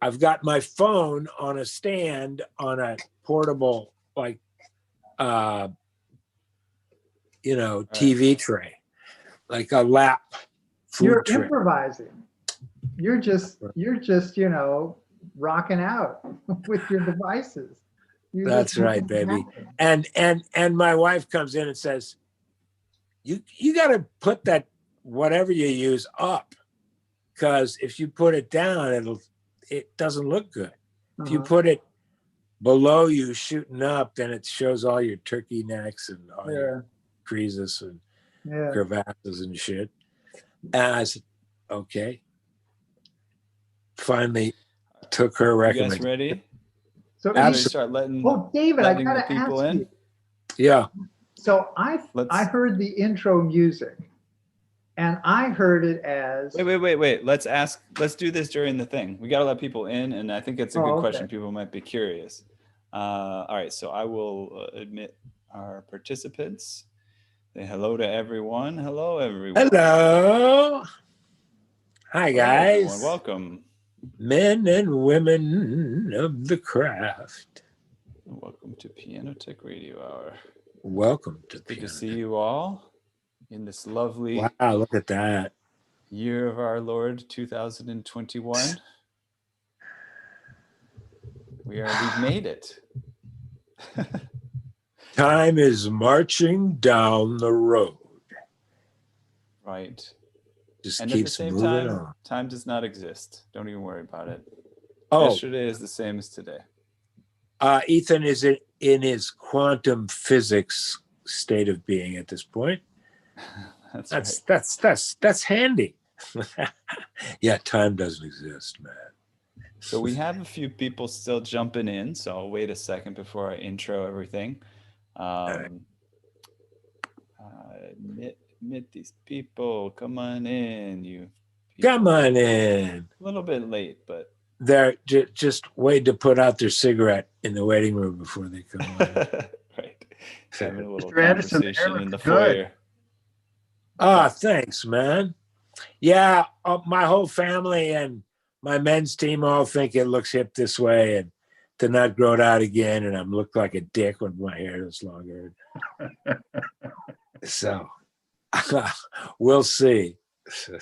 I've got my phone on a stand on a portable, like, TV tray, like a lap food tray. You're improvising. You're just, rocking out with your devices. That's right, baby. And my wife comes in and says, you got to put that whatever you use up, because if you put it down, it doesn't look good. If you put it below you shooting up, then it shows all your turkey necks and all your creases and crevasses and shit. And I said, okay. Finally took her recommendation. You guys ready? So start letting David, I gotta people ask in. you. Yeah. So I heard the intro music, and I heard it as wait. Let's do this during the thing. We gotta let people in, and I think it's a good question. People might be curious. All right, so I will admit our participants. Say hello to everyone. Hello, everyone. Hello. Hi, guys. Everyone. Welcome. Men and women of the craft. Welcome to Piano Tech Radio Hour. Welcome to Good to see you all in this lovely wow, look at that. Year of our Lord 2021. We've made it. Time is marching down the road. Right. Just and keeps at the same moving time, on. Time does not exist. Don't even worry about it. Oh. Yesterday is the same as today. Ethan is in his quantum physics state of being at this point. That's handy. Yeah, time doesn't exist, man. So we have a few people still jumping in, so I'll wait a second before I intro everything. Admit these people. Come on in, you people. Come on in. A little bit late, but they're just waiting to put out their cigarette in the waiting room before they come on. Right. Having a little Mr. Anderson, conversation in the foyer. Thanks, man. Yeah, my whole family and my men's team all think it looks hip this way, and to not grow it out again, and I'm look like a dick with my hair that's longer. So we'll see.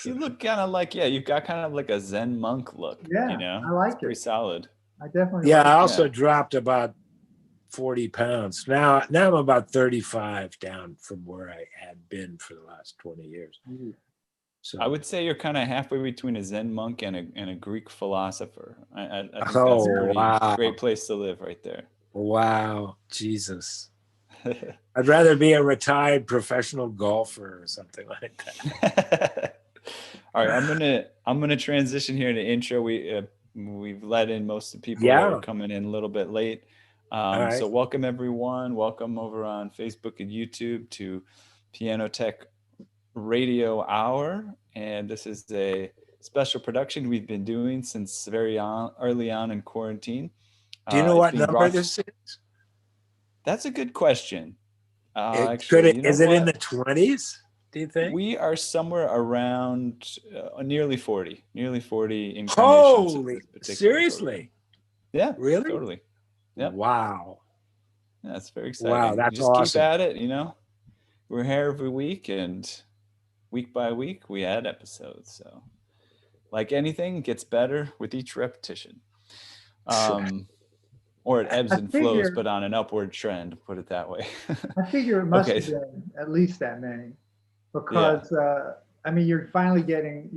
You look kind of like, you've got kind of like a Zen monk look. Yeah, you know? I like it's pretty solid. I definitely. Yeah, I also dropped about 40 pounds. Now I'm about 35 down from where I had been for the last 20 years. So I would say you're kind of halfway between a Zen monk and a Greek philosopher. I think that's a pretty great place to live right there. Wow, Jesus. I'd rather be a retired professional golfer or something like that. All right, I'm gonna transition here to intro. We've let in most of the people that are coming in a little bit late. So welcome everyone. Welcome over on Facebook and YouTube to Piano Tech Radio Hour, and this is a special production we've been doing since very early on in quarantine. Do you know what number this is? That's a good question. Is it in the 20s? Do you think? We are somewhere around nearly 40 incarnations. Holy, seriously? Yeah, really? Totally. Yep. Wow. Yeah, that's very exciting. Wow, that's just awesome. Keep at it, We're here every week, and week by week we add episodes. So like anything, it gets better with each repetition. Or it ebbs and flows, but on an upward trend, put it that way. I figure it must have been at least that many, because you're finally getting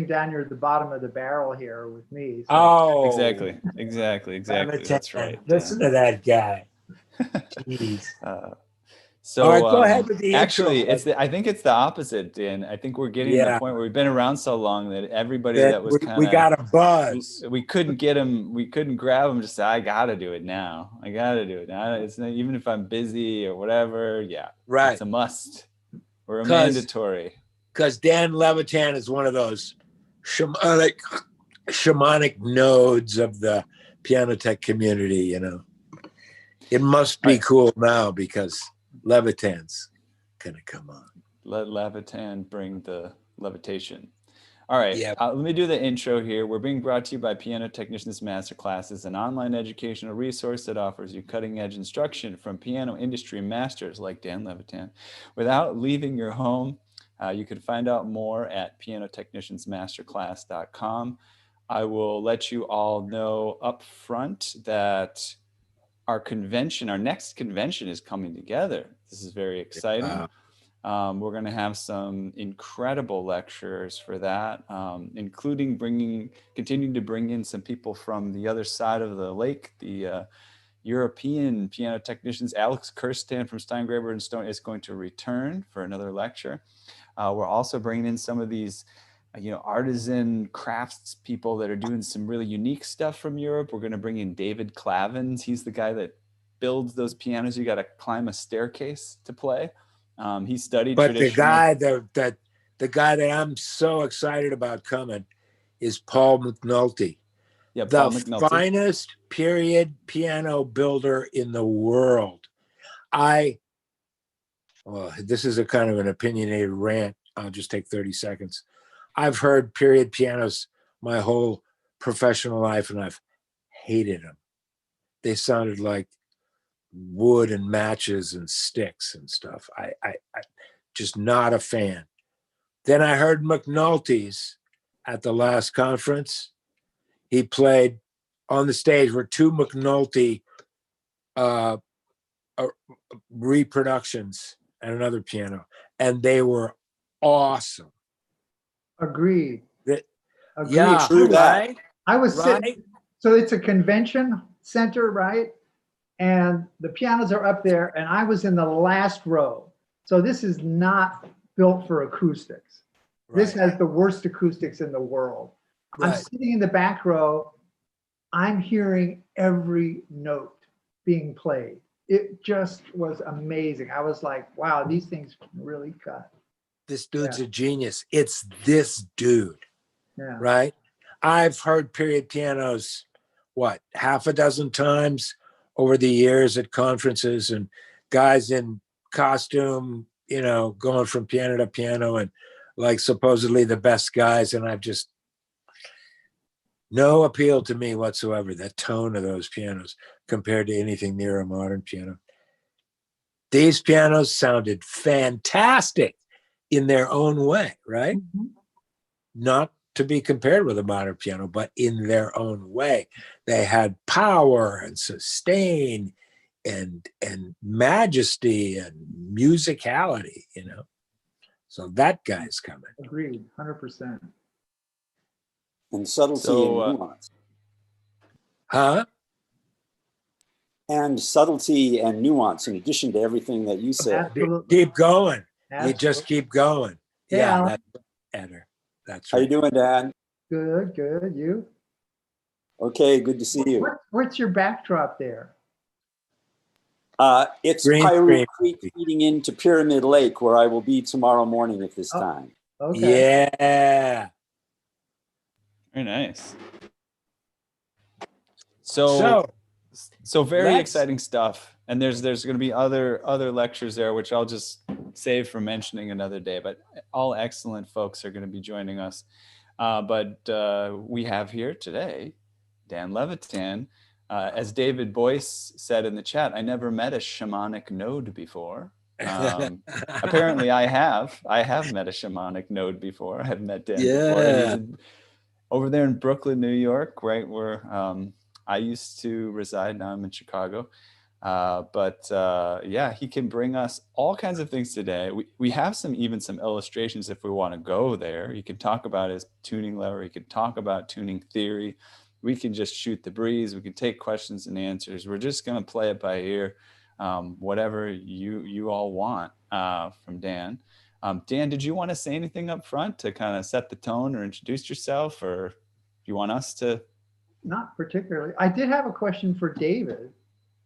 down near the bottom of the barrel here with me. So. Oh, exactly. That's right. Listen to that guy. Jeez. So all right, go ahead with the actually, intro. I think it's the opposite, Dan. I think we're getting to the point where we've been around so long that everybody that was kind of, we got a buzz. We couldn't get him. We couldn't grab him. Just say, I got to do it now. It's not, even if I'm busy or whatever. Yeah, right. It's a must. We're a mandatory. Because Dan Levitan is one of those shamanic nodes of the Piano Tech community. It must be cool now because Levitan's gonna come on. Let Levitan bring the levitation. All right, Yeah. let me do the intro here. We're being brought to you by Piano Technicians Masterclasses, an online educational resource that offers you cutting-edge instruction from piano industry masters like Dan Levitan without leaving your home. You can find out more at pianotechniciansmasterclass.com. I will let you all know up front that our next convention is coming together. This is very exciting. We're going to have some incredible lecturers for that, including continuing to bring in some people from the other side of the lake, the European piano technicians. Alex Kirsten from Steingraber and Stone is going to return for another lecture. We're also bringing in some of these artisan crafts people that are doing some really unique stuff from Europe. We're going to bring in David Clavins. He's the guy that builds those pianos you got to climb a staircase to play. He studied traditional. The guy that I'm so excited about coming is Paul McNulty. Yeah, the Paul McNulty. Finest period piano builder in the world. This is a kind of an opinionated rant. I'll just take 30 seconds. I've heard period pianos my whole professional life, and I've hated them. They sounded like wood and matches and sticks and stuff. I just not a fan. Then I heard McNulty's at the last conference. He played on the stage were two McNulty reproductions and another piano, and they were awesome. Agreed. Agreed. Yeah, right. I was right. sitting. So it's a convention center, right? And the pianos are up there, and I was in the last row. So this is not built for acoustics. Right. This has the worst acoustics in the world. Right. I'm sitting in the back row. I'm hearing every note being played. It just was amazing. I was like, wow, these things really cut. This dude's a genius. It's this dude, right? I've heard period pianos, half a dozen times over the years at conferences, and guys in costume, going from piano to piano, and like supposedly the best guys. And I've just no appeal to me whatsoever, the tone of those pianos compared to anything near a modern piano. These pianos sounded fantastic in their own way, right? Mm-hmm. Not to be compared with a modern piano, but in their own way. They had power and sustain and majesty and musicality, So that guy's coming. Agreed, 100%. And subtlety and nuance. Huh? And subtlety and nuance, in addition to everything that you said. Absolutely. Keep going. Absolutely. You just keep going. Yeah, that's better. That's right. How you doing, Dan? Good, good. You? Okay, good to see you. What's your backdrop there? It's Piru Creek feeding into Pyramid Lake, where I will be tomorrow morning at this time. Okay. Yeah. Very nice. So very exciting stuff. And there's going to be other lectures there, which I'll just save for mentioning another day. But all excellent folks are going to be joining us. But we have here today Dan Levitan. As David Boyce said in the chat, I never met a shamanic node before. Apparently I have met a shamanic node before. I've met Dan before. And he's over there in Brooklyn, New York, right where I used to reside. Now I'm in Chicago. He can bring us all kinds of things today. We have some illustrations if we want to go there. He can talk about his tuning lever. He can talk about tuning theory. We can just shoot the breeze. We can take questions and answers. We're just going to play it by ear, whatever you all want from Dan. Dan, did you want to say anything up front to kind of set the tone or introduce yourself, or do you want us to? Not particularly. I did have a question for David,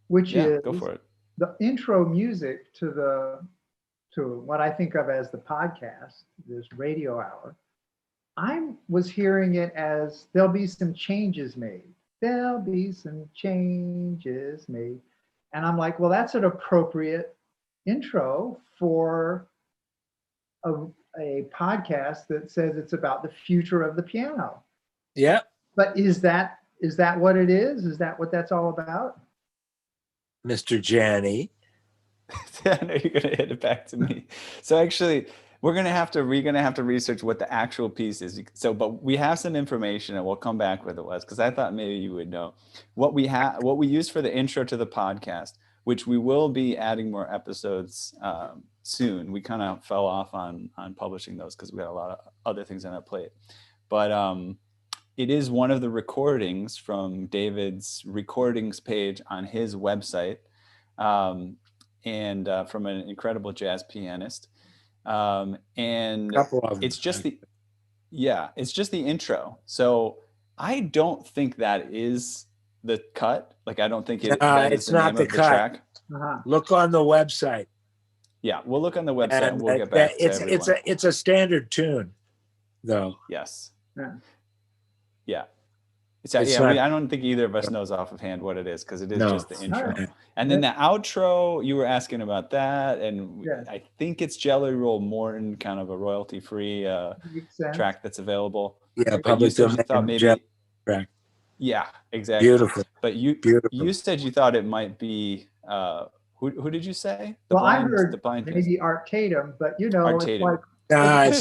which is go for it. The intro music to what I think of as the podcast, this radio hour. I was hearing it as there'll be some changes made. There'll be some changes made. And I'm like, well, that's an appropriate intro for a a podcast that says it's about the future of the piano. Yeah. But is that what it is? Is that what that's all about? Mr. Janney. I know you're gonna hit it back to me. So actually, we're gonna have to research what the actual piece is. So, but we have some information, and we'll come back with it, Wes, because I thought maybe you would know what we use for the intro to the podcast, which we will be adding more episodes soon. We kind of fell off on publishing those because we had a lot of other things on our plate, but it is one of the recordings from David's recordings page on his website. And from an incredible jazz pianist. And it's just the intro. So I don't think that is the cut. Like, I don't think that it's is the not name the of the cut. track. Uh-huh. Look on the website. Yeah, we'll look on the website. And we'll get back to everyone. It's a standard tune, though. Yes. Yeah. I don't think either of us knows off of hand what it is, because it is just the intro. Right. And then the outro, you were asking about that, and I think it's Jelly Roll Morton, kind of a royalty-free track that's available. Yeah, but you said you thought maybe track. Yeah, exactly. Beautiful. But you said you thought it might be who did you say? I heard maybe Art Tatum, but Art it's Tatum. like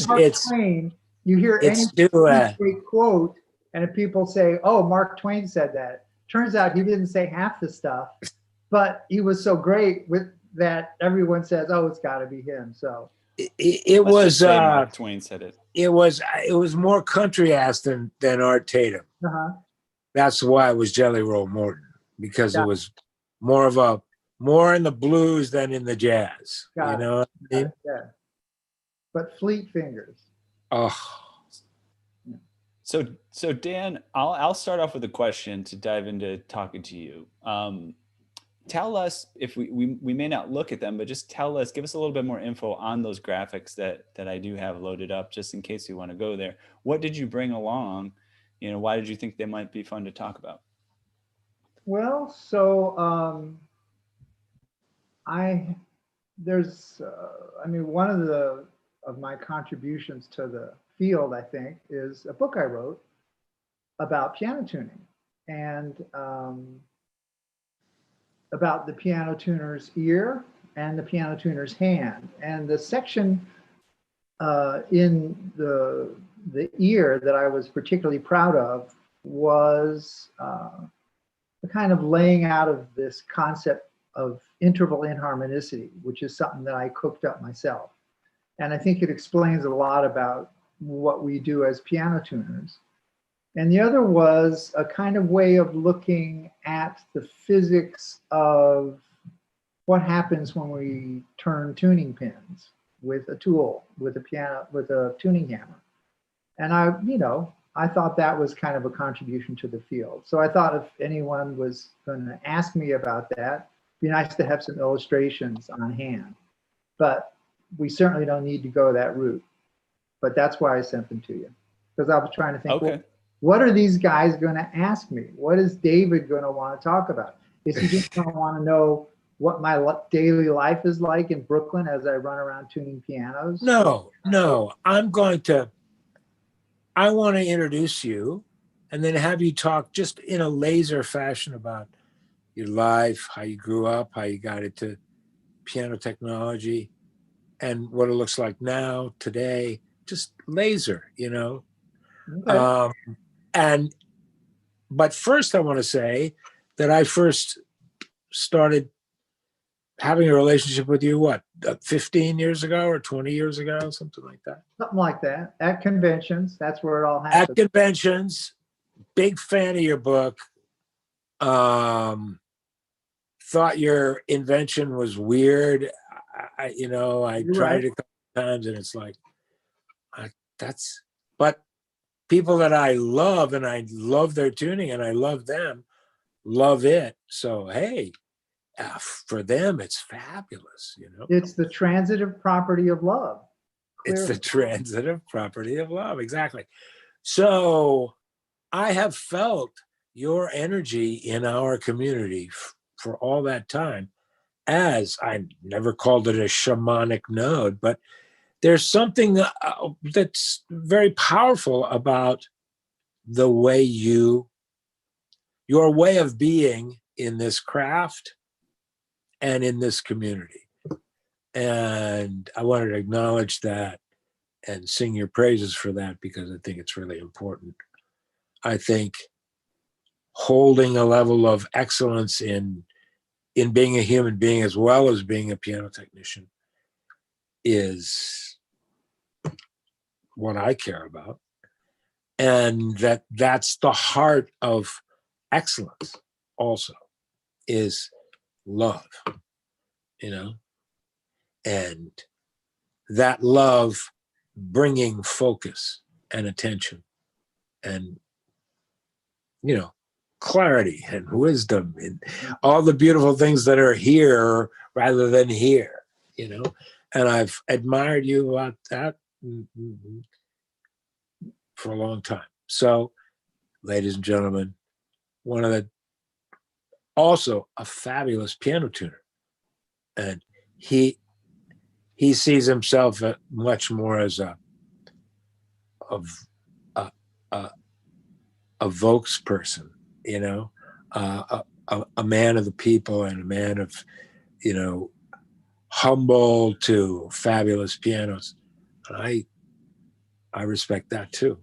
Mark Twain. You hear any great quote, and if people say, "Oh, Mark Twain said that," turns out he didn't say half the stuff, but he was so great with that. Everyone says, "Oh, it's got to be him." So it was Mark Twain said it. It was more country ass than Art Tatum. Uh-huh. That's why it was Jelly Roll Morton, because it was more in the blues than in the jazz. Got you know what I mean? Yeah. But Fleet Fingers. Oh. So Dan, I'll start off with a question to dive into talking to you. Tell us, if we may not look at them, but just give us a little bit more info on those graphics that I do have loaded up, just in case we want to go there. What did you bring along? Why did you think they might be fun to talk about? Well, so one of my contributions to the field, I think, is a book I wrote about piano tuning and about the piano tuner's ear and the piano tuner's hand. And the section in the ear that I was particularly proud of was the kind of laying out of this concept of interval inharmonicity, which is something that I cooked up myself. And I think it explains a lot about what we do as piano tuners. And the other was a kind of way of looking at the physics of what happens when we turn tuning pins with a tool, with a tuning hammer. And I thought that was kind of a contribution to the field. So I thought if anyone was going to ask me about that, it'd be nice to have some illustrations on hand. But we certainly don't need to go that route. But that's why I sent them to you, because I was trying to think, okay, well, what are these guys going to ask me? What is David going to want to talk about? Is he just going to want to know what my daily life is like in Brooklyn as I run around tuning pianos? No. I want to introduce you and then have you talk just in a laser fashion about your life, how you grew up, how you got into piano technology, and what it looks like now, today, just laser, Okay. But first I want to say that I first started having a relationship with you, 15 years ago or 20 years ago, something like that? Something like that. At conventions, that's where it all happens. At conventions, big fan of your book. Thought your invention was weird. I tried it a couple times and it's like, but people that I love and I love their tuning and I love them, love it. So, hey, for them, it's fabulous, It's the transitive property of love. Clearly. It's the transitive property of love, exactly. So I have felt your energy in our community for all that time, as I never called it a shamanic node, but there's something that's very powerful about the way your way of being in this craft and in this community. And I wanted to acknowledge that and sing your praises for that, because I think it's really important. I think holding a level of excellence in being a human being as well as being a piano technician is what I care about. And that's the heart of excellence also, is love, and that love bringing focus and attention and, clarity and wisdom and all the beautiful things that are here rather than here, and I've admired you about that for a long time. So, ladies and gentlemen, also a fabulous piano tuner. And he sees himself much more as a Vokes person, a man of the people and a man of, humble to fabulous pianos. And I respect that too,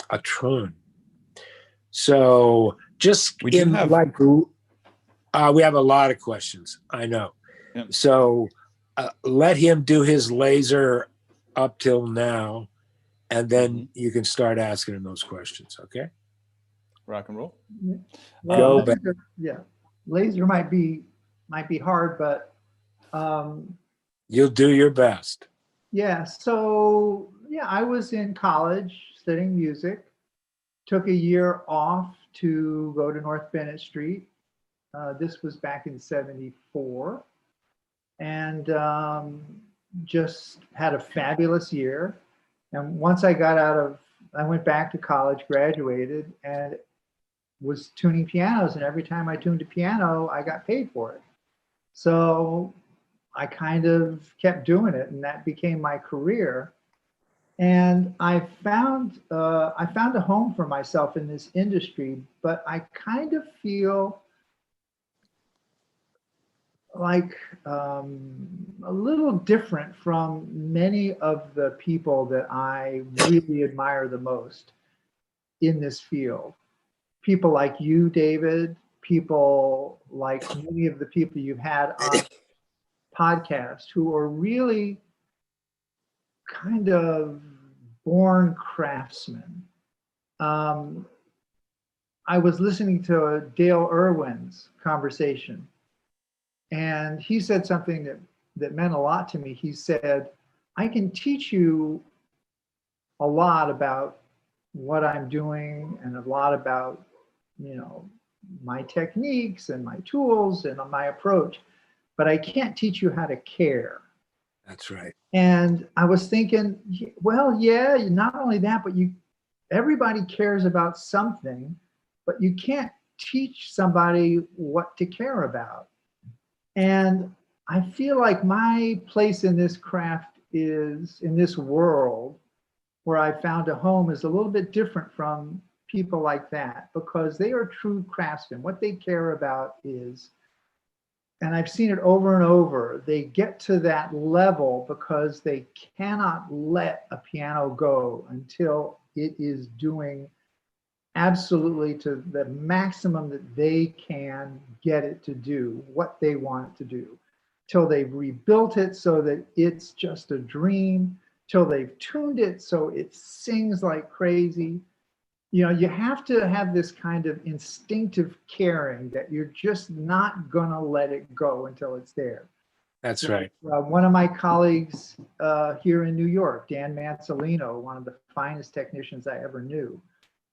a ton. So just we have a lot of questions. I know. Yep. So let him do his laser up till now, and then you can start asking him those questions. Okay. Rock and roll. Well, laser might be hard, but you'll do your best. Yeah. So I was in college studying music. Took a year off to go to North Bennett Street. This was back in '74, and just had a fabulous year. And once I went back to college, graduated, and was tuning pianos. And every time I tuned a piano, I got paid for it. So I kind of kept doing it, and that became my career. And I found a home for myself in this industry, but I kind of feel like a little different from many of the people that I really admire the most in this field. People like you, David, people like many of the people you've had on podcast who are really kind of born craftsmen. I was listening to Dale Irwin's conversation, and he said something that meant a lot to me. He said, I can teach you a lot about what I'm doing and a lot about, my techniques and my tools and my approach, but I can't teach you how to care. That's right. And I was thinking, well, yeah, not only that, but everybody cares about something, but you can't teach somebody what to care about. And I feel like my place in this craft is, in this world where I found a home, is a little bit different from people like that, because they are true craftsmen. What they care about is, and I've seen it over and over, they get to that level because they cannot let a piano go until it is doing absolutely to the maximum that they can get it to do what they want it to do, till they've rebuilt it so that it's just a dream, till they've tuned it so it sings like crazy. You have to have this kind of instinctive caring that you're just not gonna let it go until it's there. That's right. One of my colleagues here in New York, Dan Mansolino, one of the finest technicians I ever knew,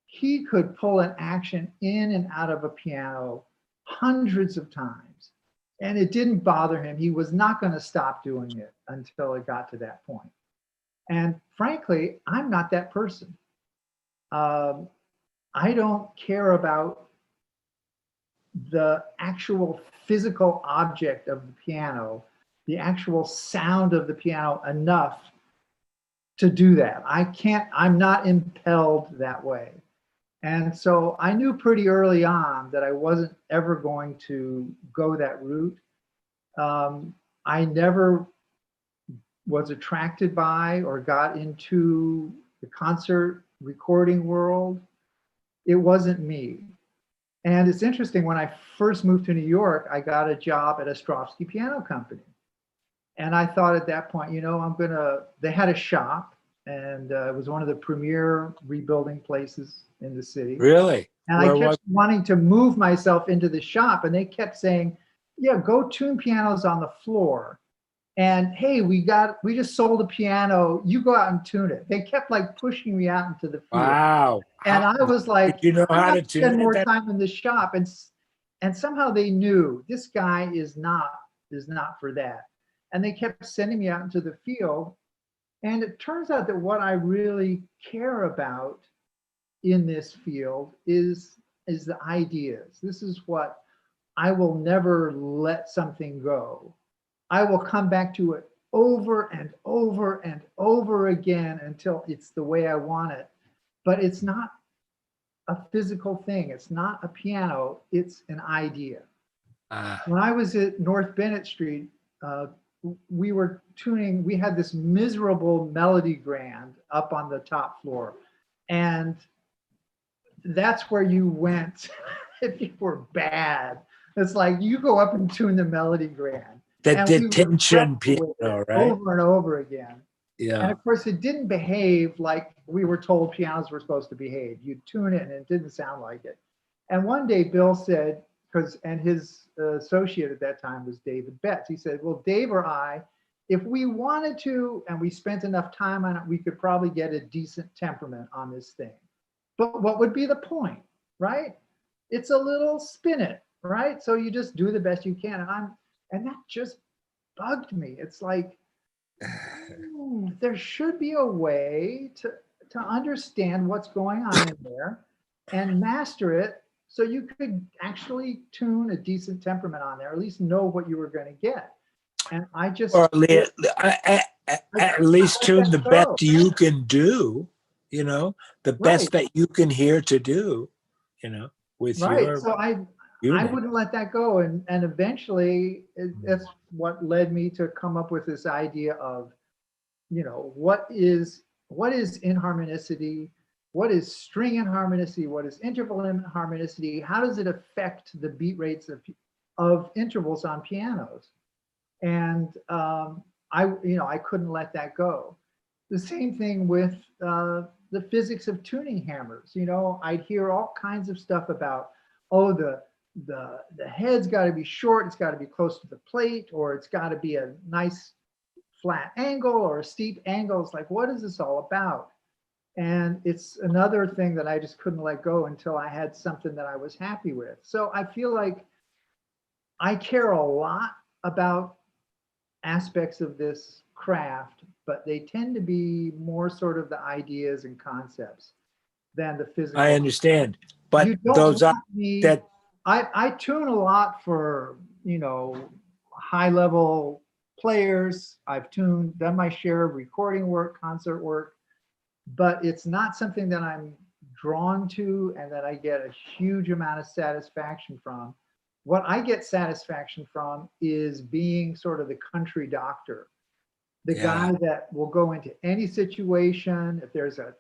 he could pull an action in and out of a piano hundreds of times, and it didn't bother him. He was not going to stop doing it until it got to that point. And frankly, I'm not that person. I don't care about the actual physical object of the piano, the actual sound of the piano enough to do that. I'm not impelled that way. And so I knew pretty early on that I wasn't ever going to go that route. I never was attracted by or got into the concert recording world. It wasn't me. And it's interesting, when I first moved to New York, I got a job at a Stropsky piano company. And I thought at that point, they had a shop, and it was one of the premier rebuilding places in the city. Really? And I kept wanting to move myself into the shop, and they kept saying, yeah, go tune pianos on the floor. And hey, we just sold a piano. You go out and tune it. They kept like pushing me out into the field. Wow. And I was like, did you know how to spend tune more it? time in the shop. And somehow they knew this guy is not for that. And they kept sending me out into the field. And it turns out that what I really care about in this field is the ideas. This is what I will never let something go. I will come back to it over and over and over again until it's the way I want it. But it's not a physical thing. It's not a piano. It's an idea. When I was at North Bennett Street, we were tuning. We had this miserable Melody Grand up on the top floor. And that's where you went if you were bad. It's like you go up and tune the Melody Grand. The detention piano, right? Over and over again. Yeah. And of course, it didn't behave like we were told pianos were supposed to behave. You'd tune it and it didn't sound like it. And one day Bill said, and his associate at that time was David Betts. He said, well, Dave or I, if we wanted to and we spent enough time on it, we could probably get a decent temperament on this thing. But what would be the point, right? It's a little spin it, right? So you just do the best you can. And that just bugged me. It's like, there should be a way to understand what's going on in there and master it so you could actually tune a decent temperament on there, or at least know what you were going to get. And I just... Or at least tune the best you can do, the best that you can hear to do, with your... So I wouldn't let that go. And eventually that's what led me to come up with this idea of, what is inharmonicity? What is string inharmonicity? What is interval inharmonicity? How does it affect the beat rates of intervals on pianos? And I couldn't let that go. The same thing with the physics of tuning hammers. I'd hear all kinds of stuff about, the head's got to be short, it's got to be close to the plate, or it's got to be a nice flat angle or a steep angle. It's like, what is this all about? And it's another thing that I just couldn't let go until I had something that I was happy with. So I feel like I care a lot about aspects of this craft, but they tend to be more sort of the ideas and concepts than the physical. I understand, but those are that I tune a lot for, high level players. I've done my share of recording work, concert work, but it's not something that I'm drawn to and that I get a huge amount of satisfaction from. What I get satisfaction from is being sort of the country doctor, the guy that will go into any situation. If there's a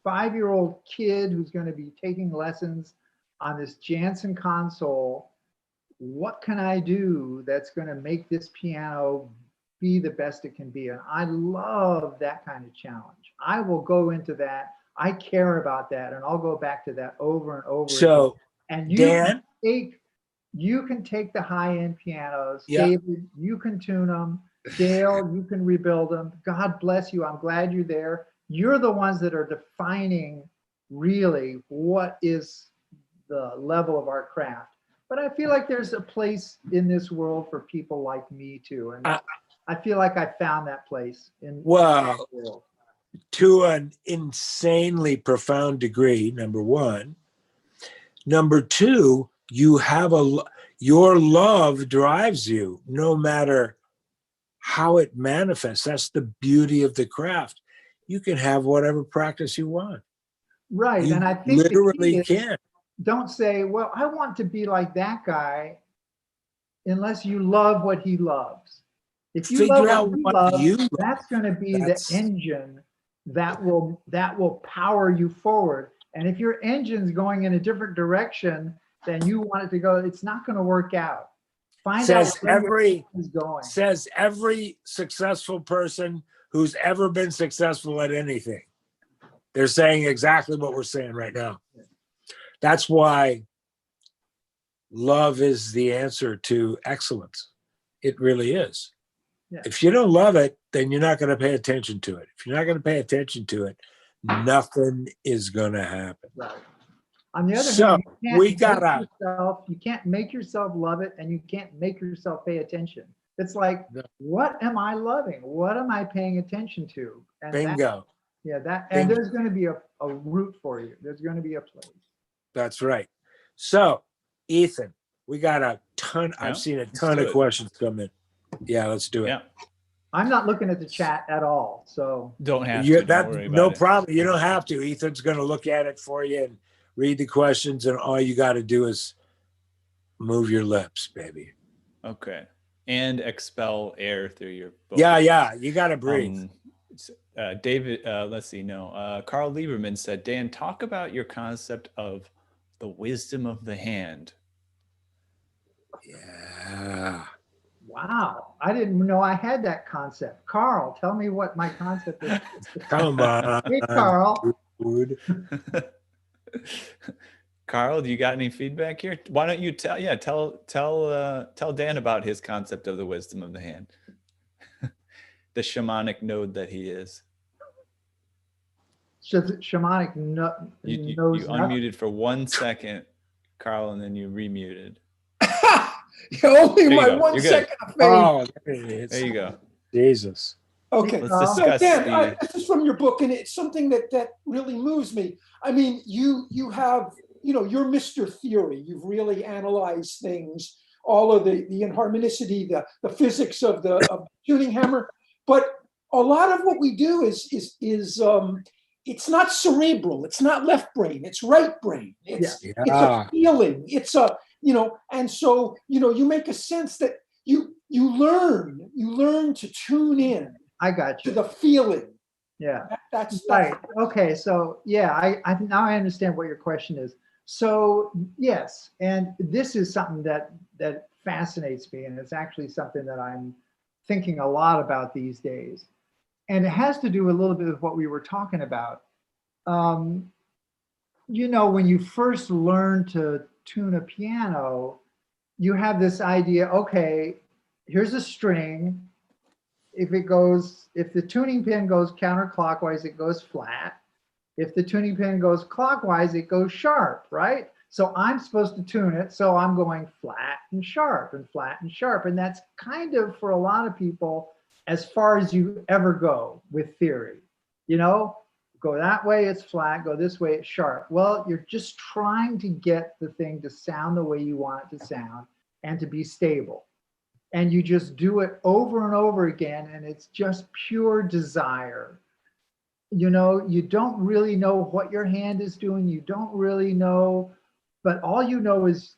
5-year-old kid who's going to be taking lessons on this Jansen console, what can I do that's going to make this piano be the best it can be? And I love that kind of challenge. I will go into that. I care about that, and I'll go back to that over and over. So, again. And you can take the high-end pianos. Yeah. David, you can tune them. Dale, you can rebuild them. God bless you. I'm glad you're there. You're the ones that are defining really what is the level of our craft. But I feel like there's a place in this world for people like me too. And I feel like I found that place in the world. To an insanely profound degree, number one. Number two, your love drives you no matter how it manifests. That's the beauty of the craft. you can have whatever practice you want. Right. You And I think the key literally is, can. don't say, well, I want to be like that guy unless you love what he loves. If you love Figure out what he what loves, you love. that's going to be the That's- engine that will power you forward. And if your engine's going in a different direction than you want it to go, it's not going to work out. Find out Says where every your engine is going. says every successful person who's ever been successful at anything. They're saying exactly what we're saying right now. That's why love is the answer to excellence. It really is. Yeah. If you don't love it, then you're not going to pay attention to it. If you're not going to pay attention to it, nothing is going to happen. Right. On the other So, hand, you can't make yourself love it, and you can't make yourself pay attention. It's like, what am I loving? What am I paying attention to? And bingo. And there's going to be a route for you. There's going to be a place. That's right. So, Ethan, we got a ton. Yeah, I've seen a ton of questions come in. Yeah, let's do it. Yeah. I'm not looking at the chat at all, so Don't have to. Don't worry about no it. problem. You don't have to. Ethan's going to look at it for you and read the questions, and all you got to do is move your lips, baby. Okay. And expel air through your vocals. Yeah. You got to breathe. David, let's see. No, Carl Lieberman said, Dan, talk about your concept of the wisdom of the hand. Yeah. wow. I didn't know I had that concept. Carl, tell me what my concept is. Come on. Hey, Carl. Dude. Carl, do you got any feedback here? Why don't you tell Dan about his concept of the wisdom of the hand, the shamanic node that he is. Shamanic You knows unmuted for 1 second, Carl, and then you remuted. Only my go. 1 You're second good. of fame. Oh, there it is. There you go. Jesus. Okay. Let's Carl. discuss So Dan, the. this is from your book, and it's something that really moves me. I mean, you have, you're Mr. Theory. You've really analyzed things, all of the inharmonicity, the physics of the tuning hammer. But a lot of what we do is it's not cerebral. It's not left brain. It's right brain. It's a feeling. It's a and so you make a sense that you learn to tune in. I got to you. the feeling. Yeah. That's right. Okay. So yeah, I now I understand what your question is. So yes, and this is something that fascinates me, and it's actually something that I'm thinking a lot about these days. And it has to do a little bit with what we were talking about. When you first learn to tune a piano, you have this idea, okay, here's a string. If the tuning pin goes counterclockwise, it goes flat. If the tuning pin goes clockwise, it goes sharp, right? So I'm supposed to tune it. So I'm going flat and sharp and flat and sharp. And that's kind of, for a lot of people, as far as you ever go with theory. Go that way, it's flat. Go this way, it's sharp. Well, you're just trying to get the thing to sound the way you want it to sound and to be stable. And you just do it over and over again, and it's just pure desire. You don't really know what your hand is doing. You don't really know, but all you know is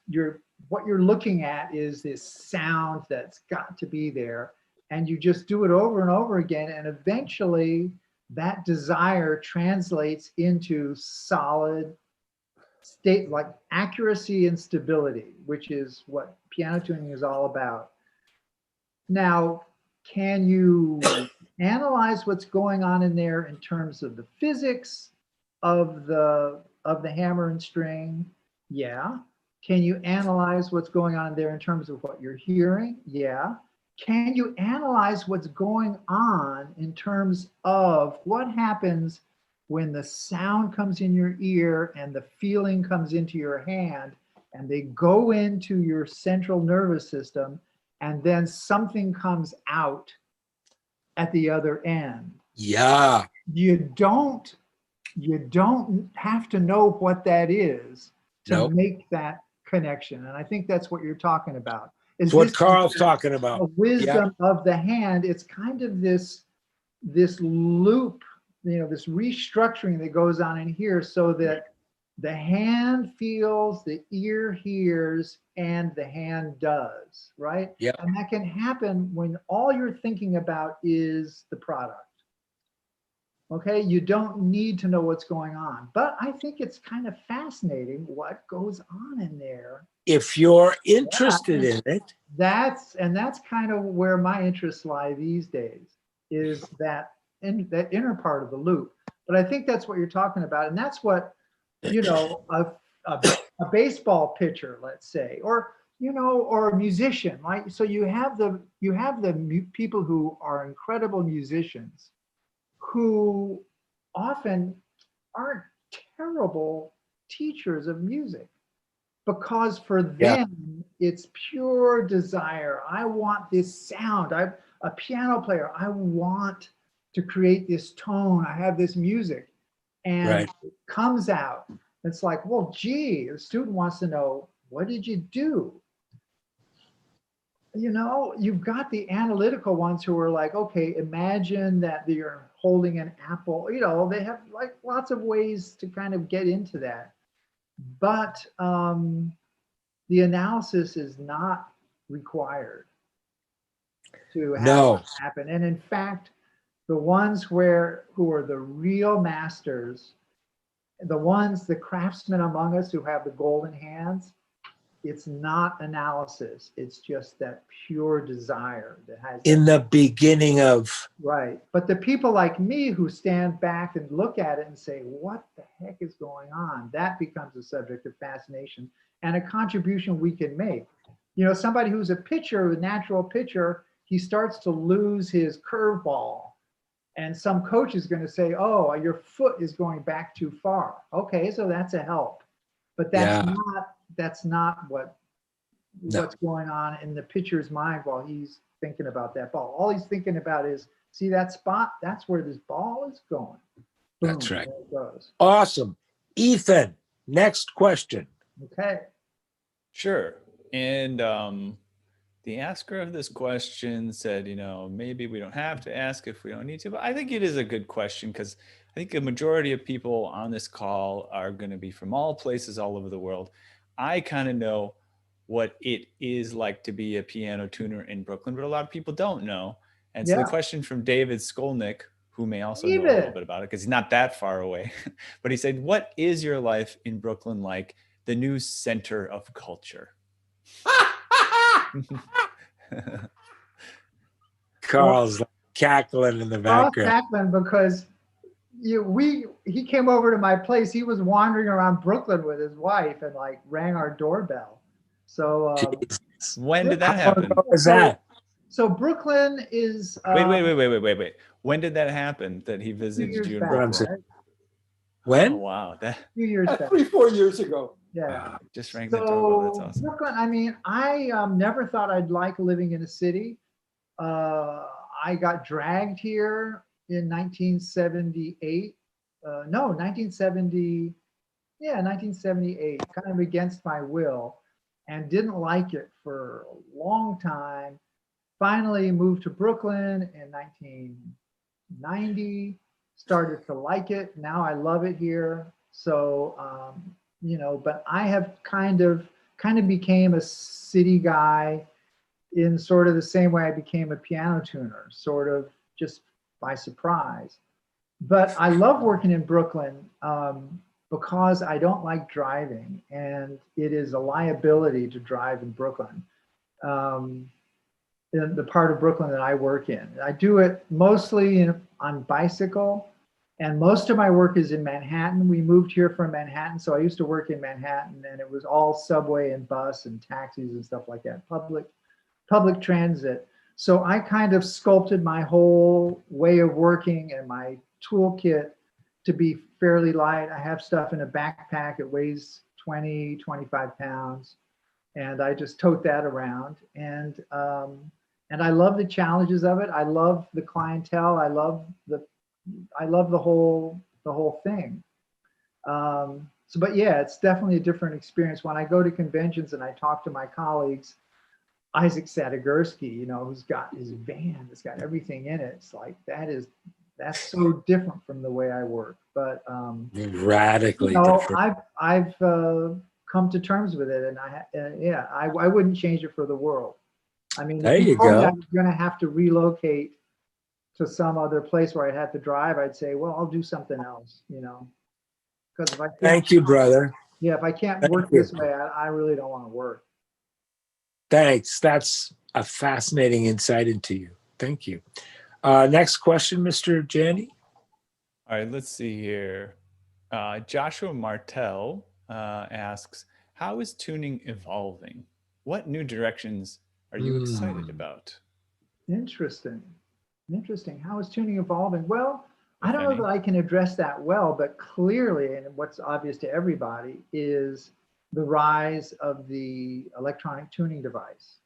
what you're looking at is this sound that's got to be there. And you just do it over and over again. And eventually that desire translates into solid state, like accuracy and stability, which is what piano tuning is all about. Now, can you analyze what's going on in there in terms of the physics of the hammer and string? Yeah. Can you analyze what's going on there in terms of what you're hearing? Yeah. Can you analyze what's going on in terms of what happens when the sound comes in your ear and the feeling comes into your hand, and they go into your central nervous system, and then something comes out at the other end? Yeah. You don't have to know what that is to make that connection. And I think that's what you're talking about. It's what Carl's talking about. The wisdom of the hand. It's kind of this loop. this restructuring that goes on in here so that the hand feels, the ear hears, and the hand does, right? Yep. And that can happen when all you're thinking about is the product. Okay, you don't need to know what's going on, but I think it's kind of fascinating what goes on in there. If you're interested in it. That's kind of where my interests lie these days, is that inner part of the loop. But I think that's what you're talking about, and that's what, a baseball pitcher, let's say, or or a musician, right? So you have the people who are incredible musicians, who often aren't terrible teachers of music, because for them it's pure desire. I want this sound. I'm a piano player. I want to create this tone. I have this music, and it comes out. It's like, well, gee, the student wants to know, what did you do? You've got the analytical ones who are like, okay, imagine that you're holding an apple. They have like lots of ways to kind of get into that. But the analysis is not required to have it happen. And in fact, the ones who are the real masters, the craftsmen among us who have the golden hands, it's not analysis. It's just that pure desire that has in the beginning of. Right. But the people like me who stand back and look at it and say, what the heck is going on? That becomes a subject of fascination and a contribution we can make. Somebody who's a pitcher, a natural pitcher, he starts to lose his curveball. And some coach is going to say, oh, your foot is going back too far. Okay, so that's a help. But that's not what's going on in the pitcher's mind while he's thinking about that ball. All he's thinking about is, see that spot? That's where this ball is going. Boom, that's right. there it goes. Awesome. Ethan, next question. Okay. Sure. And the asker of this question said, maybe we don't have to ask if we don't need to, but I think it is a good question, because I think a majority of people on this call are going to be from all places all over the world. I kind of know what it is like to be a piano tuner in Brooklyn, but a lot of people don't know. And so the question from David Skolnick, who may also know a little bit about it because he's not that far away, but he said, what is your life in Brooklyn like, the new center of culture? Carl's cackling in the background. Carl's cackling because he came over to my place. He was wandering around Brooklyn with his wife and like rang our doorbell. So when did that happen? What was that? So Brooklyn is wait. When did that happen that he visited you in Brooklyn? Right? When? Oh, wow. A few years back. 3-4 years ago. Yeah. Just rang the doorbell. That's awesome. Brooklyn, I mean, I never thought I'd like living in a city. I got dragged here in 1978. 1978, kind of against my will, and didn't like it for a long time. Finally moved to Brooklyn in 1990, started to like it. Now I love it here. So, but I have kind of became a city guy in sort of the same way I became a piano tuner, sort of just by surprise. But I love working in Brooklyn because I don't like driving, and it is a liability to drive in Brooklyn, in the part of Brooklyn that I work in. I do it mostly on bicycle, and most of my work is in Manhattan. We moved here from Manhattan, so I used to work in Manhattan, and it was all subway and bus and taxis and stuff like that, public transit. So I kind of sculpted my whole way of working and my toolkit to be fairly light. I have stuff in a backpack. It weighs 20, 25 pounds. And I just tote that around. And I love the challenges of it. I love the clientele. I love the whole thing. But yeah, it's definitely a different experience. When I go to conventions and I talk to my colleagues, Isaac Sadigursky, who's got his van, that's got everything in it. It's like, That's so different from the way I work. But Radically you know, different. I've come to terms with it, and yeah, I wouldn't change it for the world. I mean, There if you you told me go. I was going to have to relocate to some other place where I'd have to drive, I'd say, well, I'll do something else, you know, because if I can't, Thank you, brother. yeah, if I can't Thank work you. this way, I really don't want to work. Thanks. That's a fascinating insight into you. Thank you. Next question, Mr. Janney. All right, let's see here. Joshua Martell asks, how is tuning evolving? What new directions are you excited about? Interesting. Interesting. How is tuning evolving? Well, I If don't know any. that I can address that well, but clearly, and what's obvious to everybody, is the rise of the electronic tuning device.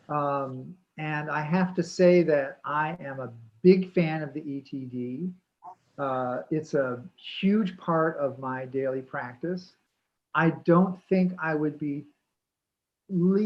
And I have to say that I am a big fan of the ETD. It's a huge part of my daily practice. I don't think I would be